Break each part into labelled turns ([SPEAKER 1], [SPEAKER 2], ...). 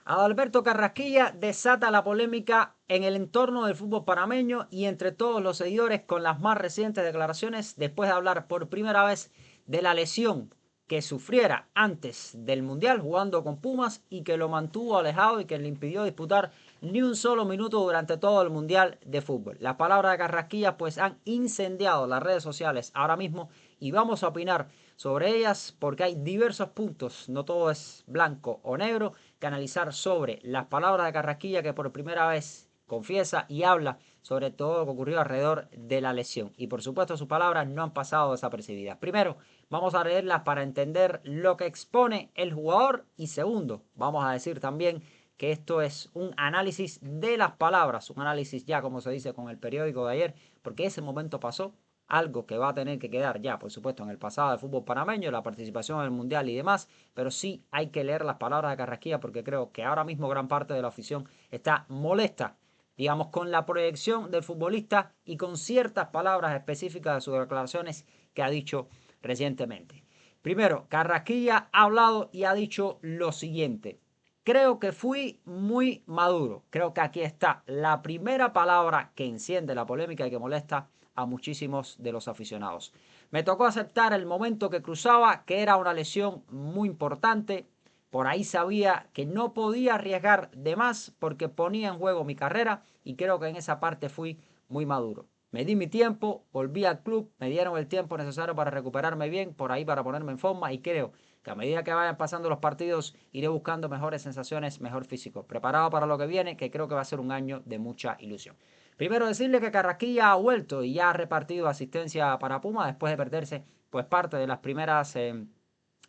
[SPEAKER 1] Adalberto Carrasquilla desata la polémica en el entorno del fútbol panameño y entre todos los seguidores con las más recientes declaraciones después de hablar por primera vez de la lesión que sufriera antes del Mundial jugando con Pumas y que lo mantuvo alejado y que le impidió disputar ni un solo minuto durante todo el Mundial de Fútbol. Las palabras de Carrasquilla pues han incendiado las redes sociales ahora mismo y vamos a opinar sobre ellas porque hay diversos puntos, no todo es blanco o negro, que analizar sobre las palabras de Carrasquilla que por primera vez confiesa y habla sobre todo lo que ocurrió alrededor de la lesión. Y por supuesto sus palabras no han pasado desapercibidas. Primero, vamos a leerlas para entender lo que expone el jugador y segundo, vamos a decir también que esto es un análisis de las palabras, un análisis ya como se dice con el periódico de ayer, porque ese momento pasó, algo que va a tener que quedar ya, por supuesto, en el pasado del fútbol panameño, la participación en el Mundial y demás, pero sí hay que leer las palabras de Carrasquilla porque creo que ahora mismo gran parte de la afición está molesta, digamos, con la proyección del futbolista y con ciertas palabras específicas de sus declaraciones que ha dicho recientemente. Primero, Carrasquilla ha hablado y ha dicho lo siguiente. Creo que fui muy maduro. Creo que aquí está la primera palabra que enciende la polémica y que molesta a muchísimos de los aficionados. Me tocó aceptar el momento que cruzaba, que era una lesión muy importante. Por ahí sabía que no podía arriesgar de más porque ponía en juego mi carrera y creo que en esa parte fui muy maduro. Me di mi tiempo, volví al club, me dieron el tiempo necesario para recuperarme bien, por ahí para ponerme en forma y creo que a medida que vayan pasando los partidos iré buscando mejores sensaciones, mejor físico, preparado para lo que viene, que creo que va a ser un año de mucha ilusión. Primero decirle que Carrasquilla ha vuelto y ya ha repartido asistencia para Puma después de perderse pues parte de las primeras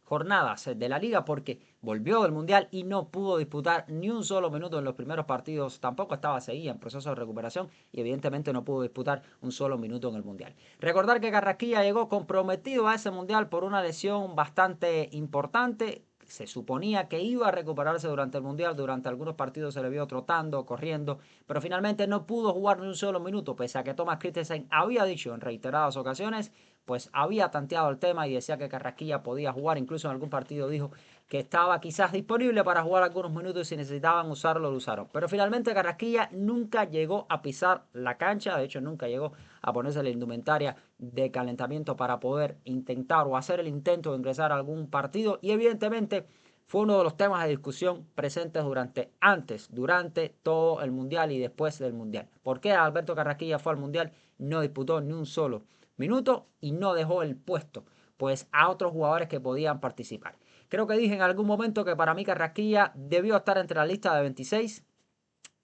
[SPEAKER 1] jornadas de la liga porque volvió del Mundial y no pudo disputar ni un solo minuto en los primeros partidos. Tampoco estaba seguida en proceso de recuperación y evidentemente no pudo disputar un solo minuto en el Mundial. Recordar que Carrasquilla llegó comprometido a ese Mundial por una lesión bastante importante. Se suponía que iba a recuperarse durante el Mundial, durante algunos partidos se le vio trotando, corriendo, pero finalmente no pudo jugar ni un solo minuto, pese a que Thomas Christensen había dicho en reiteradas ocasiones pues había tanteado el tema y decía que Carrasquilla podía jugar, incluso en algún partido dijo que estaba quizás disponible para jugar algunos minutos y si necesitaban usarlo, lo usaron. Pero finalmente Carrasquilla nunca llegó a pisar la cancha, de hecho nunca llegó a ponerse la indumentaria de calentamiento para poder intentar o hacer el intento de ingresar a algún partido y evidentemente fue uno de los temas de discusión presentes durante todo el Mundial y después del Mundial. ¿Por qué Alberto Carrasquilla fue al Mundial? No disputó ni un solo minuto y no dejó el puesto pues a otros jugadores que podían participar. Creo que dije en algún momento que para mí Carrasquilla debió estar entre la lista de 26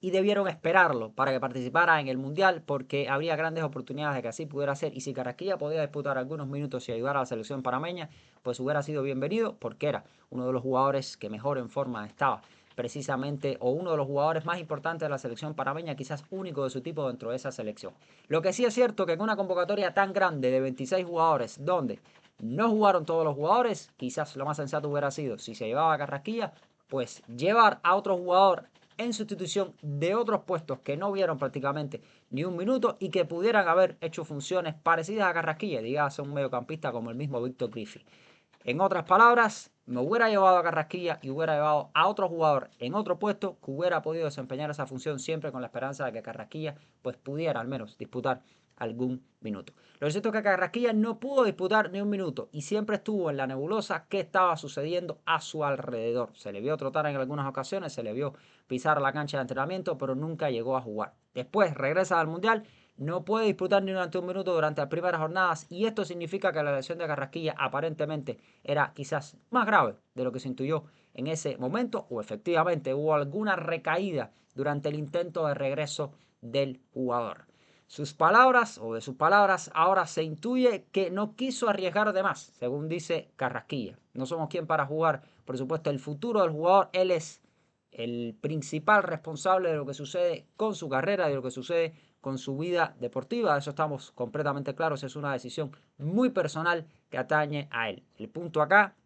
[SPEAKER 1] y debieron esperarlo para que participara en el Mundial porque habría grandes oportunidades de que así pudiera ser y si Carrasquilla podía disputar algunos minutos y ayudar a la selección panameña pues hubiera sido bienvenido porque era uno de los jugadores que mejor en forma estaba precisamente o uno de los jugadores más importantes de la selección panameña, quizás único de su tipo dentro de esa selección. Lo que sí es cierto que en una convocatoria tan grande de 26 jugadores donde no jugaron todos los jugadores, quizás lo más sensato hubiera sido si se llevaba a Carrasquilla pues llevar a otro jugador en sustitución de otros puestos que no vieron prácticamente ni un minuto y que pudieran haber hecho funciones parecidas a Carrasquilla, dígase un mediocampista como el mismo Víctor Griffith. En otras palabras, me hubiera llevado a Carrasquilla y hubiera llevado a otro jugador en otro puesto que hubiera podido desempeñar esa función siempre con la esperanza de que Carrasquilla pues pudiera al menos disputar algún minuto. Lo cierto es que Carrasquilla no pudo disputar ni un minuto y siempre estuvo en la nebulosa que estaba sucediendo a su alrededor. Se le vio trotar en algunas ocasiones, se le vio pisar la cancha de entrenamiento, pero nunca llegó a jugar. Después regresa al Mundial, no puede disputar ni durante un minuto durante las primeras jornadas y esto significa que la lesión de Carrasquilla aparentemente era quizás más grave de lo que se intuyó en ese momento o efectivamente hubo alguna recaída durante el intento de regreso del jugador. Sus palabras o de sus palabras ahora se intuye que no quiso arriesgar de más, según dice Carrasquilla. No somos quien para jugar, por supuesto, el futuro del jugador, él es el principal responsable de lo que sucede con su carrera, de lo que sucede con su vida deportiva. De eso estamos completamente claros. Es una decisión muy personal que atañe a él. El punto acá,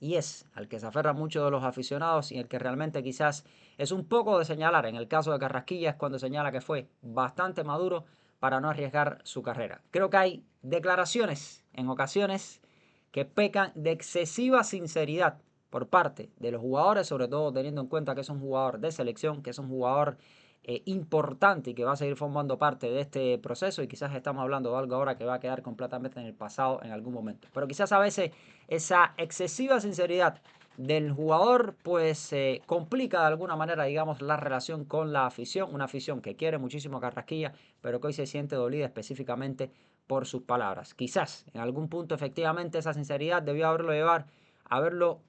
[SPEAKER 1] y es al que se aferran muchos de los aficionados y el que realmente quizás es un poco de señalar, en el caso de Carrasquilla es cuando señala que fue bastante maduro para no arriesgar su carrera. Creo que hay declaraciones en ocasiones que pecan de excesiva sinceridad por parte de los jugadores, sobre todo teniendo en cuenta que es un jugador de selección, que es un jugador importante y que va a seguir formando parte de este proceso, y quizás estamos hablando de algo ahora que va a quedar completamente en el pasado en algún momento. Pero quizás a veces esa excesiva sinceridad del jugador pues complica de alguna manera, digamos, la relación con la afición, una afición que quiere muchísimo a Carrasquilla, pero que hoy se siente dolida específicamente por sus palabras. Quizás en algún punto efectivamente esa sinceridad debió haberlo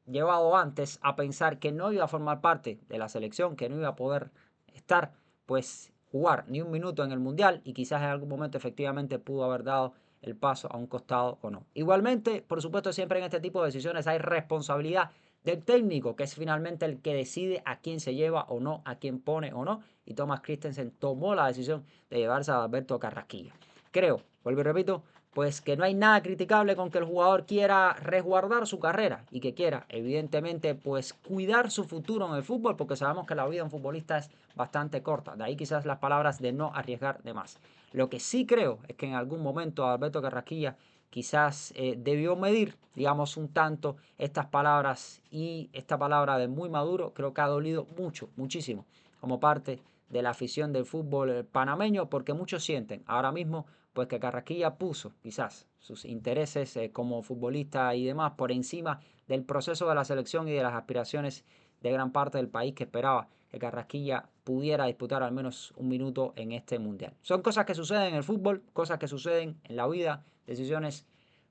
[SPEAKER 1] llevado antes a pensar que no iba a formar parte de la selección, que no iba a poder estar, pues jugar ni un minuto en el Mundial, y quizás en algún momento efectivamente pudo haber dado el paso a un costado o no. Igualmente, por supuesto, siempre en este tipo de decisiones hay responsabilidad del técnico, que es finalmente el que decide a quién se lleva o no, a quién pone o no, y Thomas Christensen tomó la decisión de llevarse a Alberto Carrasquilla. Creo, vuelvo y repito, pues que no hay nada criticable con que el jugador quiera resguardar su carrera y que quiera, evidentemente, pues cuidar su futuro en el fútbol, porque sabemos que la vida de un futbolista es bastante corta. De ahí quizás las palabras de no arriesgar de más. Lo que sí creo es que en algún momento Alberto Carrasquilla quizás debió medir, digamos, un tanto estas palabras, y esta palabra de muy maduro creo que ha dolido mucho, muchísimo, como parte de la afición del fútbol panameño, porque muchos sienten ahora mismo pues que Carrasquilla puso quizás sus intereses como futbolista y demás por encima del proceso de la selección y de las aspiraciones de gran parte del país, que esperaba que Carrasquilla pudiera disputar al menos un minuto en este mundial. Son cosas que suceden en el fútbol, cosas que suceden en la vida, decisiones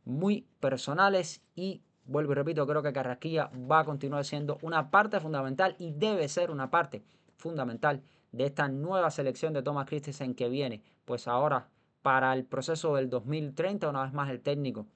[SPEAKER 1] muy personales, y vuelvo y repito, creo que Carrasquilla va a continuar siendo una parte fundamental y debe ser una parte fundamental de esta nueva selección de Thomas Christensen que viene, pues ahora para el proceso del 2030, una vez más el técnico,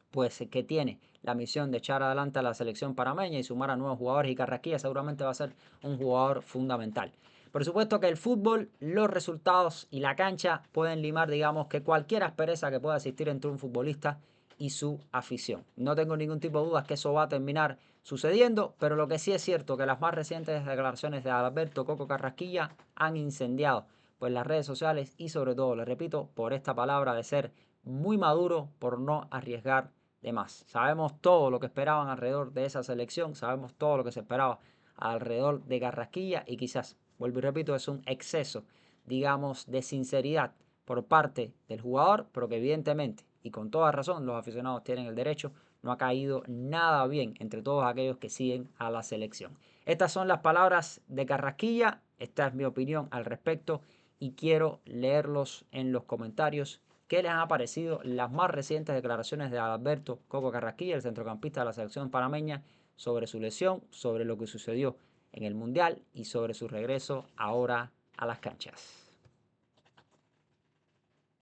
[SPEAKER 1] pues que tiene la misión de echar adelante a la selección panameña y sumar a nuevos jugadores, y Carrasquilla seguramente va a ser un jugador fundamental. Por supuesto que el fútbol, los resultados y la cancha pueden limar, digamos, que cualquier aspereza que pueda existir entre un futbolista y su afición. No tengo ningún tipo de dudas que eso va a terminar sucediendo, pero lo que sí es cierto que las más recientes declaraciones de Alberto Coco Carrasquilla han incendiado pues las redes sociales, y sobre todo, les repito, por esta palabra de ser muy maduro, por no arriesgar de más. Sabemos todo lo que esperaban alrededor de esa selección, sabemos todo lo que se esperaba alrededor de Carrasquilla, y quizás, vuelvo y repito, es un exceso, digamos, de sinceridad por parte del jugador, pero que evidentemente, y con toda razón, los aficionados tienen el derecho, no ha caído nada bien entre todos aquellos que siguen a la selección. Estas son las palabras de Carrasquilla, esta es mi opinión al respecto, y quiero leerlos en los comentarios. ¿Qué les han parecido las más recientes declaraciones de Alberto Coco Carrasquilla, el centrocampista de la selección panameña, sobre su lesión, sobre lo que sucedió en el Mundial y sobre su regreso ahora a las canchas?